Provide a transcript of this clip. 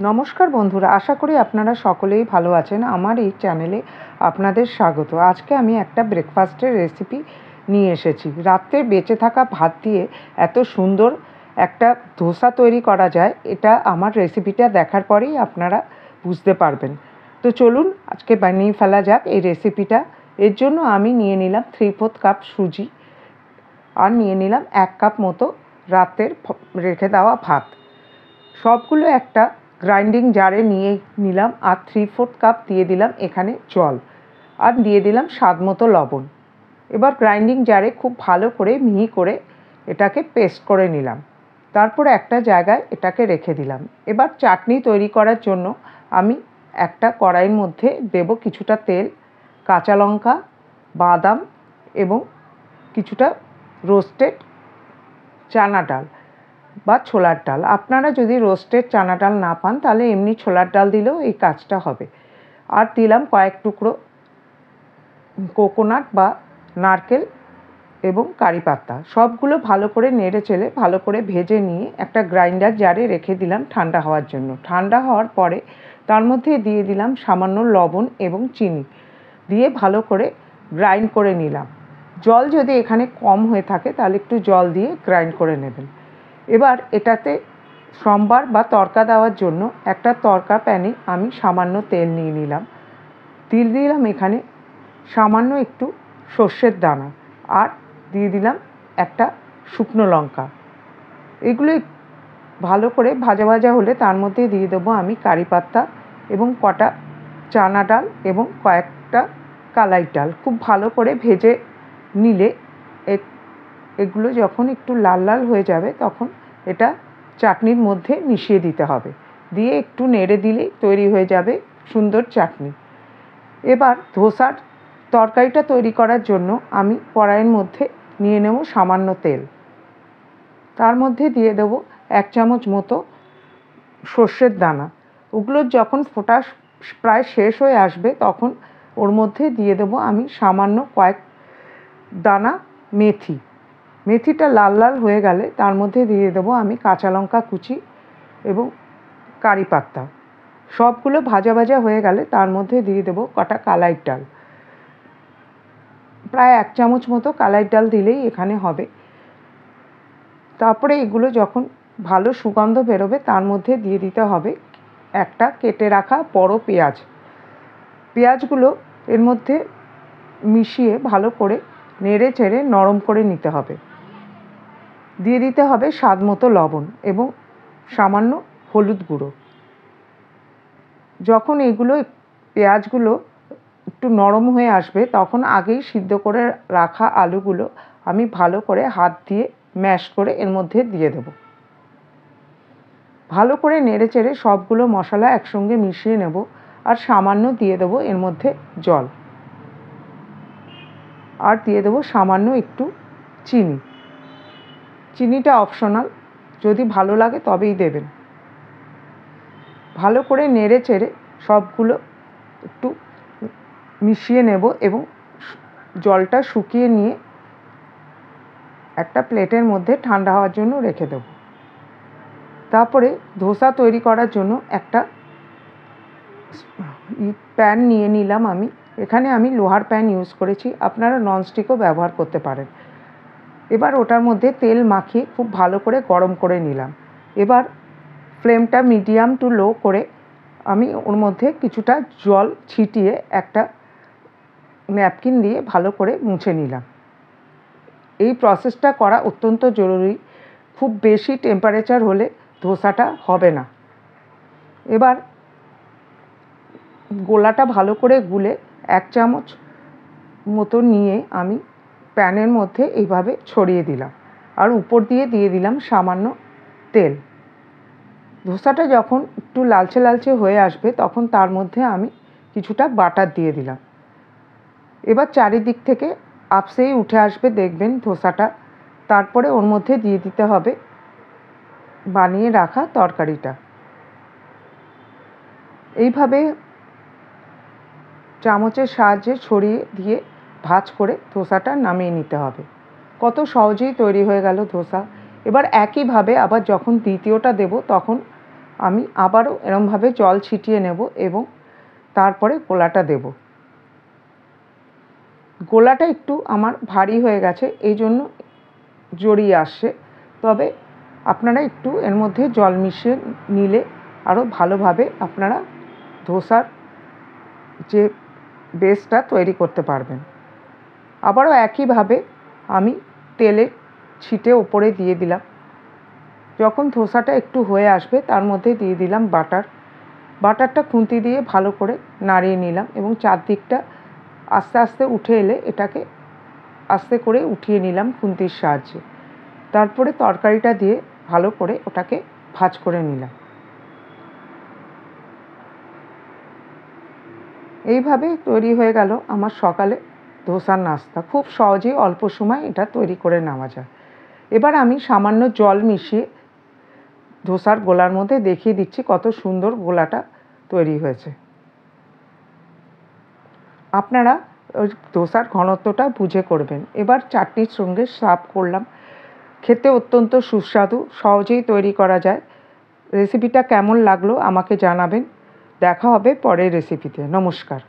নমস্কার বন্ধুরা, আশা করি আপনারা সকলেই ভালো আছেন। আমার এই চ্যানেলে আপনাদের স্বাগত। আজকে আমি একটা ব্রেকফাস্টের রেসিপি নিয়ে এসেছি। রাত্রে বেঁচে থাকা ভাত দিয়ে এত সুন্দর একটা ধোসা তৈরি করা যায়, এটা আমার রেসিপিটা দেখার পরেই আপনারা বুঝতে পারবেন। তো চলুন আজকে বানিয়ে ফেলা যাক এই রেসিপিটা। এর জন্য আমি নিয়ে নিলাম 3/4 কাপ সুজি, আর নিয়ে নিলাম 1 কাপ মতো রাতের রেখে দেওয়া ভাত। সবগুলো একটা গ্রাইন্ডিং জারে নিয়ে নিলাম, আর 3/4 কাপ দিয়ে দিলাম এখানে জল, আর দিয়ে দিলাম স্বাদ মতো লবণ। এবার গ্রাইন্ডিং জারে খুব ভালো করে মিহি করে এটাকে পেস্ট করে নিলাম। তারপরে একটা জায়গায় এটাকে রেখে দিলাম। এবার চাটনি তৈরি করার জন্য আমি একটা কড়াইয়ের মধ্যে দেব কিছুটা তেল, কাঁচা লঙ্কা, বাদাম এবং কিছুটা রোস্টেড চানা ডাল বা ছোলার ডাল। আপনারা যদি রোস্টেড চানা ডাল না পান তাহলে এমনি ছোলার ডাল দিলেও এই কাজটা হবে। আর দিলাম কয়েক টুকরো কোকোনাট বা নারকেল এবং কারি পাতা। সবগুলো ভালো করে নেড়ে চেড়ে ভালো করে ভেজে নিয়ে একটা গ্রাইন্ডার জারে রেখে দিলাম ঠান্ডা হওয়ার জন্য। ঠান্ডা হওয়ার পরে তার মধ্যে দিয়ে দিলাম সামান্য লবণ এবং চিনি দিয়ে ভালো করে গ্রাইন্ড করে নিলাম। জল যদি এখানে কম হয়ে থাকে তাহলে একটু জল দিয়ে গ্রাইন্ড করে নেবেন। এবার এটাতে সম্বার বা তড়কা দেওয়ার জন্য একটা তড়কা প্যানে আমি সামান্য তেল নিয়ে নিলাম। দিয়ে দিলাম এখানে সামান্য একটু সর্ষের দানা, আর দিয়ে দিলাম একটা শুকনো লঙ্কা। এগুলো ভালো করে ভাজা ভাজা হলে তার মধ্যে দিয়ে দেবো আমি কারি পাতা এবং কটা চানা ডাল এবং কয়েকটা কালাই ডাল। খুব ভালো করে ভেজে নিলে এগুলো যখন একটু লাল লাল হয়ে যাবে তখন এটা চাটনির মধ্যে মিশিয়ে দিতে হবে। দিয়ে একটু নেড়ে দিলেই তৈরি হয়ে যাবে সুন্দর চাটনি। এবার ধোসার তরকারিটা তৈরি করার জন্য আমি কড়াইয়ের মধ্যে নিয়ে নেব সামান্য তেল। তার মধ্যে দিয়ে দেব 1 চামচ মতো সর্ষের দানা। ওগুলো যখন ফোটা প্রায় শেষ হয়ে আসবে তখন ওর মধ্যে দিয়ে দেব আমি সামান্য কয়েক দানা মেথি। মেথিটা লাল লাল হয়ে গেলে তার মধ্যে দিয়ে দেবো আমি কাঁচা লঙ্কা কুচি এবং কারি পাতা। সবগুলো ভাজা ভাজা হয়ে গেলে তার মধ্যে দিয়ে দেবো কটা কালাই ডাল। প্রায় 1 চামচ মতো কালাই ডাল দিলেই এখানে হবে। তারপরে এগুলো যখন ভালো সুগন্ধ বেরোবে তার মধ্যে দিয়ে দিতে হবে একটা কেটে রাখা বড় পেঁয়াজ। পেঁয়াজগুলো এর মধ্যে মিশিয়ে ভালো করে নেড়ে চেড়ে নরম করে নিতে হবে। দিয়ে দিতে হবে স্বাদ মতো লবণ এবং সামান্য হলুদ গুঁড়ো। যখন এইগুলো পেঁয়াজগুলো একটু নরম হয়ে আসবে তখন আগেই সিদ্ধ করে রাখা আলুগুলো আমি ভালো করে হাত দিয়ে ম্যাশ করে এর মধ্যে দিয়ে দেব। ভালো করে নেড়ে চেড়ে সবগুলো মশলা একসঙ্গে মিশিয়ে নেব, আর সামান্য দিয়ে দেবো এর মধ্যে জল, আর দিয়ে দেবো সামান্য একটু চিনি। চিনিটা অপশনাল, যদি ভালো লাগে তবেই দেবেন। ভালো করে নেড়ে চেড়ে সবগুলো একটু মিশিয়ে নেব এবং জলটা শুকিয়ে নিয়ে একটা প্লেটের মধ্যে ঠান্ডা হওয়ার জন্য রেখে দেব। তারপরে ধোসা তৈরি করার জন্য একটা প্যান নিয়ে নিলাম আমি। এখানে আমি লোহার প্যান ইউজ করেছি, আপনারা ননস্টিকও ব্যবহার করতে পারেন। এবার ওটার মধ্যে তেল মাখিয়ে খুব ভালো করে গরম করে নিলাম। এবার ফ্লেমটা মিডিয়াম টু লো করে আমি ওর মধ্যে কিছুটা জল ছিটিয়ে একটা ন্যাপকিন দিয়ে ভালো করে মুছে নিলাম। এই প্রসেসটা করা অত্যন্ত জরুরি, খুব বেশি টেম্পারেচার হলে ধোসাটা হবে না। এবার গোলাটা ভালো করে গুলে 1 চামচ মতো নিয়ে আমি প্যানের মধ্যে এইভাবে ছড়িয়ে দিলাম, আর উপর দিয়ে দিয়ে দিলাম সামান্য তেল। ধোসাটা যখন একটু লালচে লালচে হয়ে আসবে তখন তার মধ্যে আমি কিছুটা বাটার দিয়ে দিলাম। এবার চারিদিক থেকে আপসেই উঠে আসবে দেখবেন ধোসাটা। তারপরে ওর মধ্যে দিয়ে দিতে হবে বানিয়ে রাখা তরকারিটা। এইভাবে চামচের সাহায্যে ছড়িয়ে দিয়ে ভাঁজ করে ধোসাটা নামিয়ে নিতে হবে। কত সহজেই তৈরি হয়ে গেল ধোসা। এবার একইভাবে আবার যখন দ্বিতীয়টা দেব তখন আমি আবারও এরমভাবে জল ছিটিয়ে নেব এবং তারপরে গোলাটা দেব। গোলাটা একটু আমার ভারী হয়ে গেছে, এই জন্য জড়িয়ে আসছে, তবে আপনারা একটু এর মধ্যে জল মিশিয়ে নিলে আরও ভালোভাবে আপনারা ধোসার যে বেসটা তৈরি করতে পারবেন। আবারও একইভাবে আমি তেলের ছিটে ওপরে দিয়ে দিলাম। যখন ধোসাটা একটু হয়ে আসবে তার মধ্যে দিয়ে দিলাম বাটারটা খুন্তি দিয়ে ভালো করে নাড়িয়ে নিলাম এবং চারদিকটা আস্তে আস্তে উঠে এলে এটাকে আস্তে করে উঠিয়ে নিলাম খুন্তির সাহায্যে। তারপরে তরকারিটা দিয়ে ভালো করে ওটাকে ভাজ করে নিলাম। এইভাবে তৈরি হয়ে গেল আমার সকালে ধোসার নাস্তা। খুব সহজেই অল্প সময় এটা তৈরি করে নেওয়া যায়। এবার আমি সামান্য জল মিশিয়ে ধোসার গোলার মধ্যে দেখিয়ে দিচ্ছি কত সুন্দর গোলাটা তৈরি হয়েছে। আপনারা ওই ধোসার ঘনত্বটা বুঝে করবেন। এবার চাটনির সঙ্গে সার্ভ করলাম। খেতে অত্যন্ত সুস্বাদু, সহজেই তৈরি করা যায়। রেসিপিটা কেমন লাগলো আমাকে জানাবেন। দেখা হবে পরের রেসিপিতে। নমস্কার।